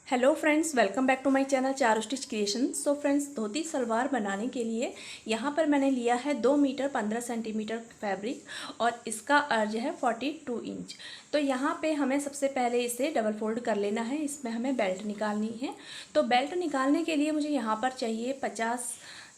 Hello friends, welcome back to my channel Charu stitch creation. So friends, dhoti salwar बनाने के लिए यहाँ पर मैंने लिया है 2 मीटर 15 सेंटीमीटर फैब्रिक और इसका अर्ज है 42 इंच। तो यहाँ पे हमें सबसे पहले इसे डबल फोल्ड कर लेना है। इसमें हमें बेल्ट निकालनी है। तो बेल्ट निकालने के लिए मुझे यहाँ पर चाहिए 50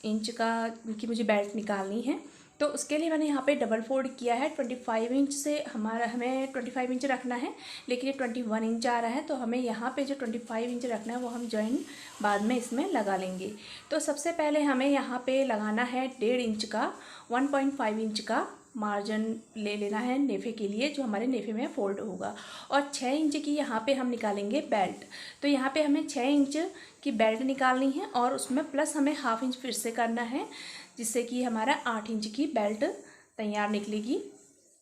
इंच की मुझे बेल्ट निकालनी है। तो उसके लिए मैंने यहाँ पे डबल फोल्ड किया है। 25 इंच से हमें 25 इंच रखना है, लेकिन ये 21 इंच आ रहा है। तो हमें यहाँ पे जो 25 इंच रखना है वो हम जॉइन बाद में इसमें लगा लेंगे। तो सबसे पहले हमें यहाँ पे लगाना है 1.5 इंच का 1.5 इंच का मार्जिन ले लेना है नेफे के लिए, जो हमारे नेफे में फोल्ड होगा। और 6 इंच की यहाँ पे हम निकालेंगे बेल्ट। तो यहाँ पे हमें 6 इंच की बेल्ट निकालनी है और उसमें प्लस हमें हाफ इंच फिर से करना है, जिससे कि हमारा 8 इंच की बेल्ट तैयार निकलेगी।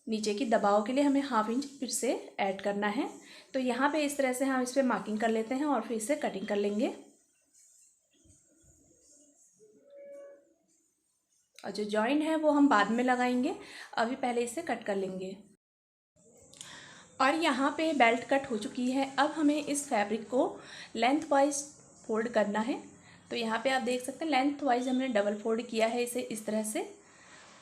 नीचे की दबाव के लिए हमें हाफ इंच फिर से ऐड करना है। तो यहाँ पे इस तरह से हम इस पर मार्किंग कर लेते हैं और फिर इसे कटिंग कर लेंगे। और जो जॉइन है वो हम बाद में लगाएंगे, अभी पहले इसे कट कर लेंगे। और यहाँ पे बेल्ट कट हो चुकी है। अब हमें इस फैब्रिक को लेंथ वाइज फोल्ड करना है। तो यहाँ पे आप देख सकते हैं लेंथ वाइज हमने डबल फोल्ड किया है इसे इस तरह से।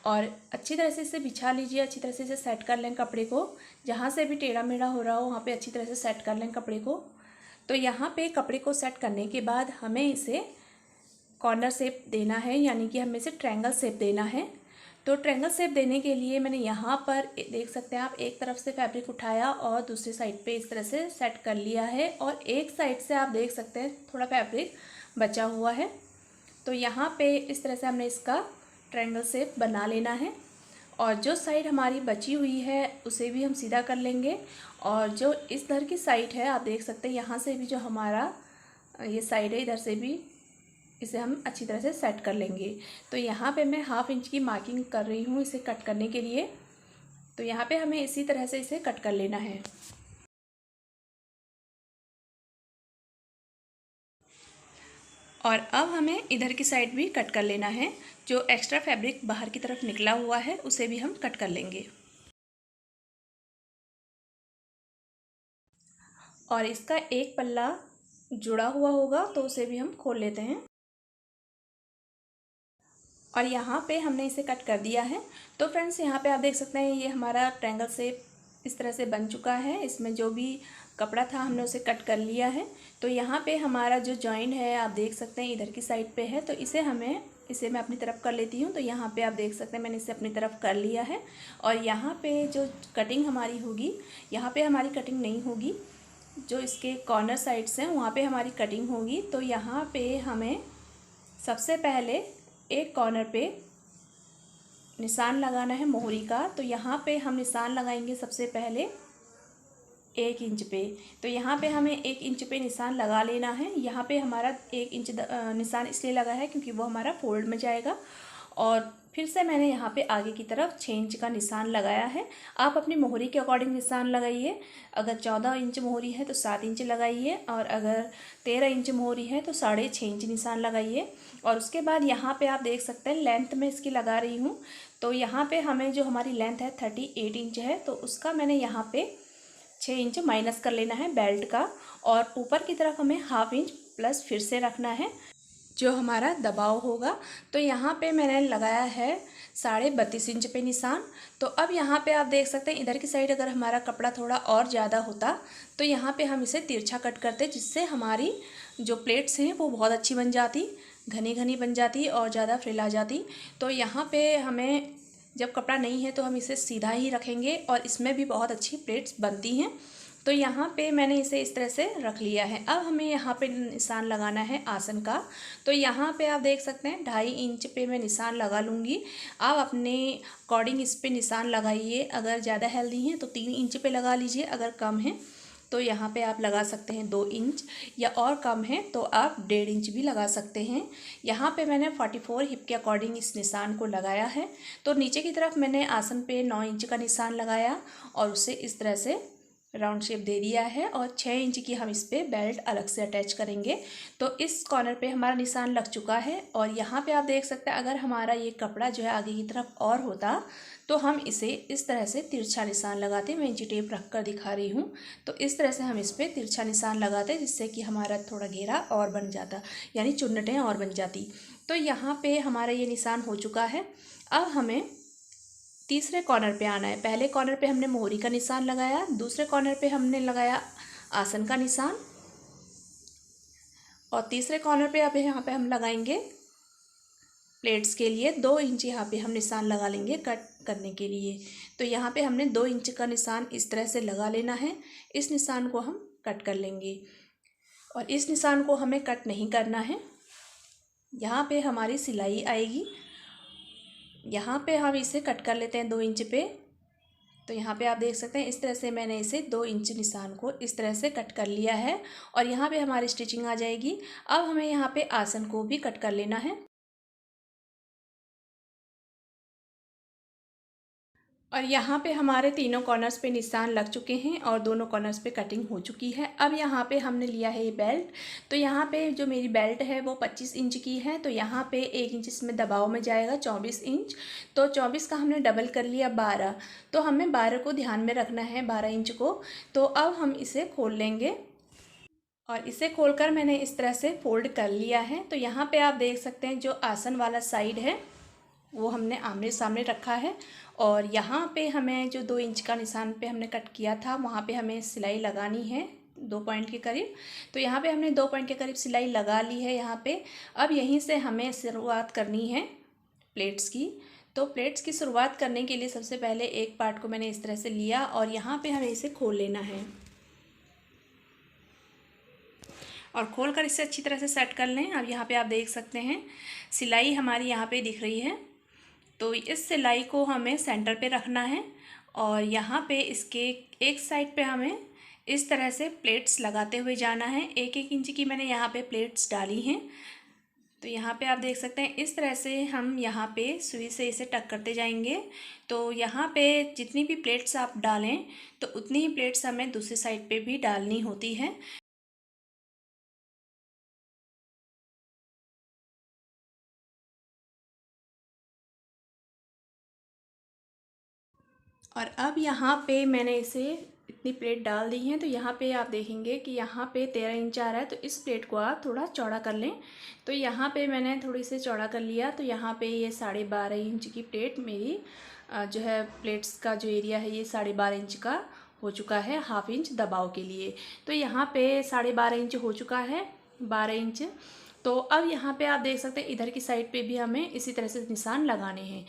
और अच्छी तरह से इसे बिछा लीजिए, अच्छी तरह से इसे सेट कर लें कपड़े को। जहाँ से भी टेढ़ा मेढ़ा हो रहा हो वहाँ पे अच्छी तरह से सेट कर लें कपड़े को। तो यहाँ पे कपड़े को सेट करने के बाद हमें इसे कॉर्नर शेप देना है, यानी कि हमें इसे ट्रायंगल शेप देना है। तो ट्रायंगल शेप देने के लिए मैंने यहाँ पर देख सकते हैं आप, एक तरफ से फैब्रिक उठाया और दूसरी साइड पे इस तरह से सेट कर लिया है। और एक साइड से आप देख सकते हैं थोड़ा फैब्रिक बचा हुआ है। तो यहाँ पे इस तरह से हमने इसका ट्रायंगल शेप बना लेना है। और जो साइड हमारी बची हुई है उसे भी हम सीधा कर लेंगे। और जो इस इधर की साइड है आप देख सकते हैं, यहाँ से भी जो हमारा ये साइड है इधर से भी इसे हम अच्छी तरह से सेट कर लेंगे। तो यहाँ पे मैं हाफ इंच की मार्किंग कर रही हूँ इसे कट करने के लिए। तो यहाँ पे हमें इसी तरह से इसे कट कर लेना है। और अब हमें इधर की साइड भी कट कर लेना है। जो एक्स्ट्रा फैब्रिक बाहर की तरफ निकला हुआ है उसे भी हम कट कर लेंगे। और इसका एक पल्ला जुड़ा हुआ होगा तो उसे भी हम खोल लेते हैं। और यहाँ पे हमने इसे कट कर दिया है। तो फ्रेंड्स, यहाँ पे आप देख सकते हैं ये हमारा ट्रायंगल शेप इस तरह से बन चुका है। इसमें जो भी कपड़ा था हमने उसे कट कर लिया है। तो यहाँ पे हमारा जो जॉइंट है आप देख सकते हैं इधर की साइड पे है। तो इसे मैं अपनी तरफ कर लेती हूँ। तो यहाँ पे आप देख सकते हैं मैंने इसे अपनी तरफ कर लिया है। और यहाँ पे जो कटिंग हमारी होगी, यहाँ पे हमारी कटिंग नहीं होगी, जो इसके कॉर्नर साइड्स हैं वहाँ पे हमारी कटिंग होगी। तो यहाँ पे हमें सबसे पहले एक कॉर्नर पे निशान लगाना है मोहरी का। तो यहाँ पे हम निशान लगाएंगे सबसे पहले 1 इंच पे। तो यहाँ पे हमें 1 इंच पे निशान लगा लेना है। यहाँ पे हमारा 1 इंच निशान इसलिए लगा है क्योंकि वो हमारा फोल्ड में जाएगा। और फिर से मैंने यहाँ पे आगे की तरफ 6 इंच का निशान लगाया है। आप अपनी मोहरी के अकॉर्डिंग निशान लगाइए। अगर 14 इंच मोहरी है तो 7 इंच लगाइए, और अगर 13 इंच मोहरी है तो 6.5 इंच निशान लगाइए। और उसके बाद यहाँ पे आप देख सकते हैं लेंथ में इसकी लगा रही हूँ। तो यहाँ पे हमें जो हमारी लेंथ है 38 इंच है, तो उसका मैंने यहाँ पे 6 इंच माइनस कर लेना है बेल्ट का। और ऊपर की तरफ हमें हाफ इंच प्लस फिर से रखना है, जो हमारा दबाव होगा। तो यहाँ पे मैंने लगाया है 32.5 इंच पे निशान। तो अब यहाँ पे आप देख सकते हैं इधर की साइड अगर हमारा कपड़ा थोड़ा और ज़्यादा होता तो यहाँ पे हम इसे तिरछा कट करते, जिससे हमारी जो प्लेट्स हैं वो बहुत अच्छी बन जाती, घनी घनी बन जाती और ज़्यादा फ्रिल आ जाती। तो यहाँ पे हमें जब कपड़ा नहीं है तो हम इसे सीधा ही रखेंगे और इसमें भी बहुत अच्छी प्लेट्स बनती हैं। तो यहाँ पे मैंने इसे इस तरह से रख लिया है। अब हमें यहाँ पे निशान लगाना है आसन का। तो यहाँ पे आप देख सकते हैं 2.5 इंच पे मैं निशान लगा लूँगी। आप अपने अकॉर्डिंग इस पे निशान लगाइए। अगर ज़्यादा हेल्दी हैं तो 3 इंच पे लगा लीजिए, अगर कम है तो यहाँ पे आप लगा सकते हैं 2 इंच, या और कम है तो आप 1.5 इंच भी लगा सकते हैं। यहाँ पे मैंने 44 हिप के अकॉर्डिंग इस निशान को लगाया है। तो नीचे की तरफ मैंने आसन पे 9 इंच का निशान लगाया और उसे इस तरह से राउंड शेप दे दिया है और 6 इंच की हम इस पर बेल्ट अलग से अटैच करेंगे। तो इस कॉर्नर पे हमारा निशान लग चुका है और यहाँ पे आप देख सकते हैं अगर हमारा ये कपड़ा जो है आगे की तरफ और होता तो हम इसे इस तरह से तिरछा निशान लगाते। मैं इंची टेप रख कर दिखा रही हूँ। तो इस तरह से हम इस पर तिरछा निशान लगाते जिससे कि हमारा थोड़ा घेरा और बन जाता, यानी चुन्नटें और बन जाती। तो यहाँ पे हमारा ये निशान हो चुका है। अब हमें तीसरे कॉर्नर पे आना है। पहले कॉर्नर पे हमने मोहरी का निशान लगाया, दूसरे कॉर्नर पे हमने लगाया आसन का निशान और तीसरे कॉर्नर पे अब यहाँ पे हम लगाएंगे प्लेट्स के लिए 2 इंच यहाँ पे हम निशान लगा लेंगे कट करने के लिए। तो यहाँ पे हमने 2 इंच का निशान इस तरह से लगा लेना है। इस निशान को हम कट कर लेंगे और इस निशान को हमें कट नहीं करना है। यहाँ पे हमारी सिलाई आएगी, यहाँ पे हम इसे कट कर लेते हैं 2 इंच पे। तो यहाँ पे आप देख सकते हैं इस तरह से मैंने इसे 2 इंच निशान को इस तरह से कट कर लिया है और यहाँ पे हमारी स्टिचिंग आ जाएगी। अब हमें यहाँ पे आसन को भी कट कर लेना है और यहाँ पे हमारे तीनों कॉर्नर्स पे निशान लग चुके हैं और दोनों कॉर्नर्स पे कटिंग हो चुकी है। अब यहाँ पे हमने लिया है ये बेल्ट। तो यहाँ पे जो मेरी बेल्ट है वो 25 इंच की है। तो यहाँ पे 1 इंच इसमें दबाव में जाएगा 24 इंच। तो 24 का हमने डबल कर लिया 12। तो हमें 12 को ध्यान में रखना है, 12 इंच को। तो अब हम इसे खोल लेंगे और इसे खोलकर मैंने इस तरह से फोल्ड कर लिया है। तो यहाँ पे आप देख सकते हैं जो आसन वाला साइड है वो हमने आमने सामने रखा है और यहाँ पे हमें जो 2 इंच का निशान पे हमने कट किया था वहाँ पे हमें सिलाई लगानी है 2 पॉइंट के करीब। तो यहाँ पे हमने 2 पॉइंट के करीब सिलाई लगा ली है यहाँ पे। अब यहीं से हमें शुरुआत करनी है प्लेट्स की। तो प्लेट्स की शुरुआत करने के लिए सबसे पहले एक पार्ट को मैंने इस तरह से लिया और यहाँ पे हमें इसे खोल लेना है और खोल कर इसे अच्छी तरह से सेट कर लें। अब यहाँ पे आप देख सकते हैं सिलाई हमारी यहाँ पे दिख रही है। तो इस सिलाई को हमें सेंटर पे रखना है और यहाँ पे इसके एक साइड पे हमें इस तरह से प्लेट्स लगाते हुए जाना है। 1-1 इंच की मैंने यहाँ पे प्लेट्स डाली हैं। तो यहाँ पे आप देख सकते हैं इस तरह से हम यहाँ पे सुई से इसे टक करते जाएंगे। तो यहाँ पे जितनी भी प्लेट्स आप डालें तो उतनी ही प्लेट्स हमें दूसरी साइड पे भी डालनी होती है। और अब यहाँ पे मैंने इसे इतनी प्लेट डाल दी हैं। तो यहाँ पे आप देखेंगे कि यहाँ पे 13 इंच आ रहा है। तो इस प्लेट को आप थोड़ा चौड़ा कर लें। तो यहाँ पे मैंने थोड़ी से चौड़ा कर लिया। तो यहाँ पे ये 12.5 इंच की प्लेट मेरी जो है प्लेट्स का जो एरिया है ये 12.5 इंच का हो चुका है, 1/2 इंच दबाव के लिए। तो यहाँ पे 12.5 इंच हो चुका है, 12 इंच। तो अब यहाँ पे आप देख सकते हैं इधर की साइड पे भी हमें इसी तरह से निशान लगाने हैं,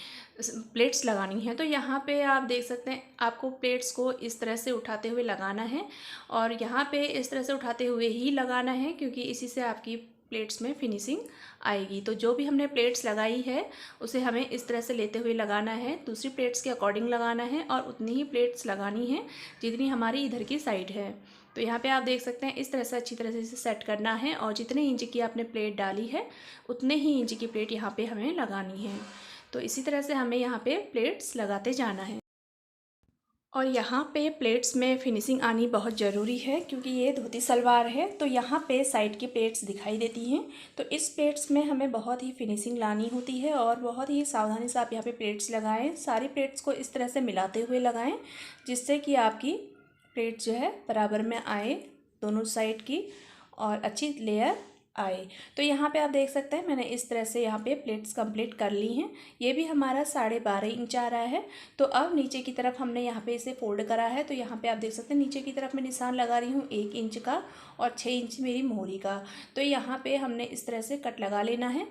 प्लेट्स लगानी है। तो यहाँ पे आप देख सकते हैं आपको प्लेट्स को इस तरह से उठाते हुए लगाना है और यहाँ पे इस तरह से उठाते हुए ही लगाना है क्योंकि इसी से आपकी प्लेट्स में फिनिशिंग आएगी। तो जो भी हमने प्लेट्स लगाई है उसे हमें इस तरह से लेते हुए लगाना है, दूसरी प्लेट्स के अकॉर्डिंग लगाना है और उतनी ही प्लेट्स लगानी है जितनी हमारी इधर की साइड है। तो यहाँ पे आप देख सकते हैं इस तरह से अच्छी तरह से इसे सेट करना है और जितने इंच की आपने प्लेट डाली है उतने ही इंच की प्लेट यहाँ पे हमें लगानी है। तो इसी तरह से हमें यहाँ पे प्लेट्स लगाते जाना है और यहाँ पे प्लेट्स में फिनिशिंग आनी बहुत ज़रूरी है क्योंकि ये धोती सलवार है। तो यहाँ पे साइड की प्लेट्स दिखाई देती हैं। तो इस प्लेट्स में हमें बहुत ही फिनिशिंग लानी होती है और बहुत ही सावधानी से आप यहाँ पे प्लेट्स लगाएं। सारी प्लेट्स को इस तरह से मिलाते हुए लगाएं जिससे कि आपकी प्लेट जो है बराबर में आए दोनों साइड की और अच्छी लेयर आए। तो यहाँ पे आप देख सकते हैं मैंने इस तरह से यहाँ पे प्लेट्स कंप्लीट कर ली हैं। ये भी हमारा 12.5 इंच आ रहा है। तो अब नीचे की तरफ हमने यहाँ पे इसे फोल्ड करा है। तो यहाँ पे आप देख सकते हैं नीचे की तरफ मैं निशान लगा रही हूँ 1 इंच का और 6 इंच मेरी मोहरी का। तो यहाँ पे हमने इस तरह से कट लगा लेना है।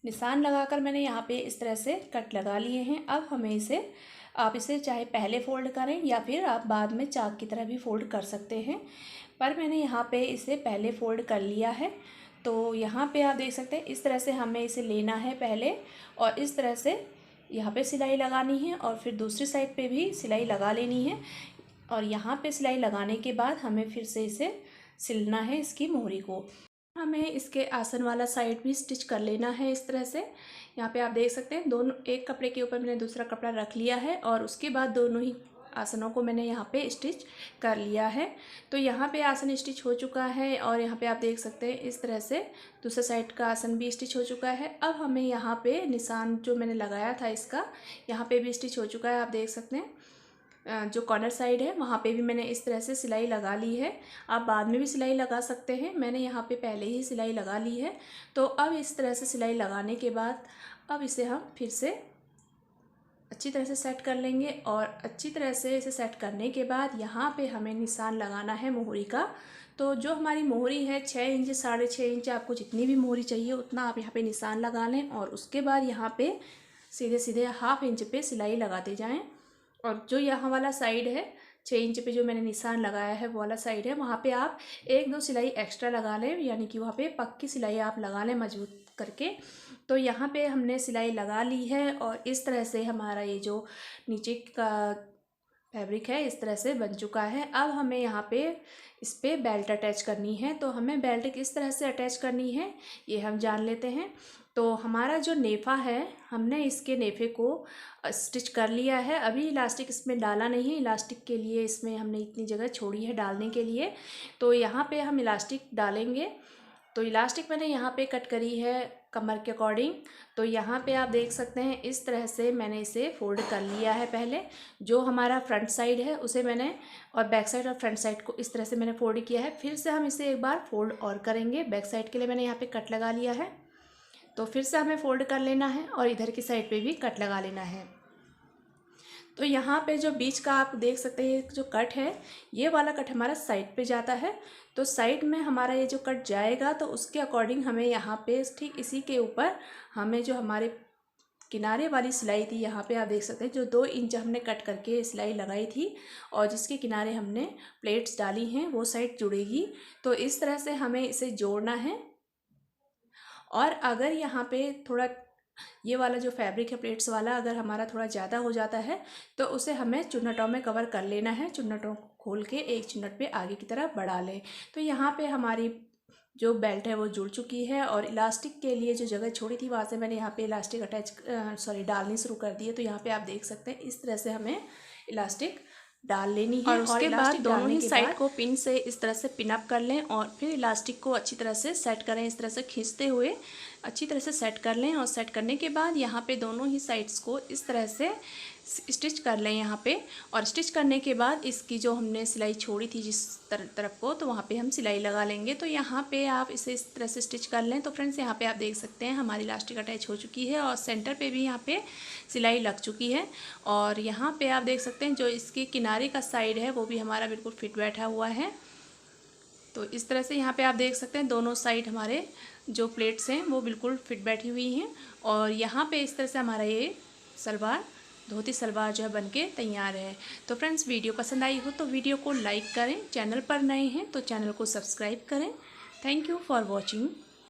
निशान लगाकर मैंने यहाँ पे इस तरह से कट लगा लिए हैं। अब हमें इसे आप इसे चाहे पहले फ़ोल्ड करें या फिर आप बाद में चाक की तरह भी फ़ोल्ड कर सकते हैं, पर मैंने यहाँ पे इसे पहले फ़ोल्ड कर लिया है। तो यहाँ पे आप देख सकते हैं इस तरह से हमें इसे लेना है पहले और इस तरह से यहाँ पे सिलाई लगानी है और फिर दूसरी साइड पे भी सिलाई लगा लेनी है और यहाँ पे सिलाई लगाने के बाद हमें फिर से इसे सिलना है इसकी मोहरी को। हमें इसके आसन वाला साइड भी स्टिच कर लेना है इस तरह से। यहाँ पे आप देख सकते हैं दोनों एक कपड़े के ऊपर मैंने दूसरा कपड़ा रख लिया है और उसके बाद दोनों ही आसनों को मैंने यहाँ पे स्टिच कर लिया है। तो यहाँ पे आसन स्टिच हो चुका है और यहाँ पे आप देख सकते हैं इस तरह से दूसरे साइड का आसन भी स्टिच हो चुका है। अब हमें यहाँ पे निशान जो मैंने लगाया था इसका, यहाँ पे भी स्टिच हो चुका है। आप देख सकते हैं जो कॉर्नर साइड है वहाँ पे भी मैंने इस तरह से सिलाई लगा ली है। आप बाद में भी सिलाई लगा सकते हैं, मैंने यहाँ पे पहले ही सिलाई लगा ली है। तो अब इस तरह से सिलाई लगाने के बाद अब इसे हम फिर से अच्छी तरह से सेट कर लेंगे। और अच्छी तरह से इसे सेट करने के बाद यहाँ पे हमें निशान लगाना है मोहरी का। तो जो हमारी मोहरी है 6 इंच 6.5 इंच, आपको जितनी भी मोहरी चाहिए उतना आप यहाँ पे निशान लगा लें और उसके बाद यहाँ पे सीधे सीधे 1/2 इंच पे सिलाई लगाते जाएं। और जो यहाँ वाला साइड है 6 इंच पे जो मैंने निशान लगाया है वो वाला साइड है, वहाँ पे आप 1-2 सिलाई एक्स्ट्रा लगा लें, यानी कि वहाँ पे पक्की सिलाई आप लगा लें मजबूत करके। तो यहाँ पे हमने सिलाई लगा ली है और इस तरह से हमारा ये जो नीचे का फैब्रिक है इस तरह से बन चुका है। अब हमें यहाँ पे इस पर बेल्ट अटैच करनी है। तो हमें बेल्ट किस तरह से अटैच करनी है ये हम जान लेते हैं। तो हमारा जो नेफ़ा है, हमने इसके नेफ़े को स्टिच कर लिया है। अभी इलास्टिक इसमें डाला नहीं है, इलास्टिक के लिए इसमें हमने इतनी जगह छोड़ी है डालने के लिए। तो यहाँ पे हम इलास्टिक डालेंगे। तो इलास्टिक मैंने यहाँ पे कट करी है कमर के अकॉर्डिंग। तो यहाँ पे आप देख सकते हैं इस तरह से मैंने इसे फोल्ड कर लिया है। पहले जो हमारा फ्रंट साइड है उसे मैंने, और बैक साइड और फ्रंट साइड को इस तरह से मैंने फोल्ड किया है। फिर से हम इसे एक बार फोल्ड और करेंगे। बैक साइड के लिए मैंने यहाँ पे कट लगा लिया है, तो फिर से हमें फोल्ड कर लेना है और इधर की साइड पे भी कट लगा लेना है। तो यहाँ पे जो बीच का आप देख सकते हैं जो कट है, ये वाला कट हमारा साइड पे जाता है। तो साइड में हमारा ये जो कट जाएगा तो उसके अकॉर्डिंग हमें यहाँ पे ठीक इसी के ऊपर हमें जो हमारे किनारे वाली सिलाई थी, यहाँ पे आप देख सकते हैं जो 2 इंच हमने कट करके सिलाई लगाई थी और जिसके किनारे हमने प्लेट्स डाली हैं वो साइड जुड़ेगी। तो इस तरह से हमें इसे जोड़ना है। और अगर यहाँ पे थोड़ा ये वाला जो फैब्रिक है प्लेट्स वाला अगर हमारा थोड़ा ज़्यादा हो जाता है तो उसे हमें चुन्नटों में कवर कर लेना है। चुन्नटों को खोल के एक चुन्नट पे आगे की तरफ बढ़ा लें। तो यहाँ पे हमारी जो बेल्ट है वो जुड़ चुकी है और इलास्टिक के लिए जो जगह छोड़ी थी वहाँ से मैंने यहाँ पे इलास्टिक डालनी शुरू कर दी है। तो यहाँ पे आप देख सकते हैं इस तरह से हमें इलास्टिक डाल लेनी है। और उसके बाद दोनों ही साइड को पिन से इस तरह से पिन अप कर लें और फिर इलास्टिक को अच्छी तरह से सेट करें। इस तरह से खींचते हुए अच्छी तरह से सेट कर लें और सेट करने के बाद यहाँ पे दोनों ही साइड्स को इस तरह से स्टिच कर लें यहाँ पे। और स्टिच करने के बाद इसकी जो हमने सिलाई छोड़ी थी जिस तरफ को, तो वहाँ पे हम सिलाई लगा लेंगे। तो यहाँ पे आप इसे इस तरह से स्टिच कर लें। तो फ्रेंड्स यहाँ पे आप देख सकते हैं हमारी इलास्टिक अटैच हो चुकी है और सेंटर पे भी यहाँ पे सिलाई लग चुकी है। और यहाँ पे आप देख सकते हैं जो इसके किनारे का साइड है वो भी हमारा बिल्कुल फिट बैठा हुआ है। तो इस तरह से यहाँ पे आप देख सकते हैं दोनों साइड हमारे जो प्लेट्स हैं वो बिल्कुल फिट बैठी हुई हैं। और यहाँ पे इस तरह से हमारा ये सलवार, धोती सलवार जो है बनके तैयार है। तो फ्रेंड्स वीडियो पसंद आई हो तो वीडियो को लाइक करें, चैनल पर नए हैं तो चैनल को सब्सक्राइब करें। Thank you for watching.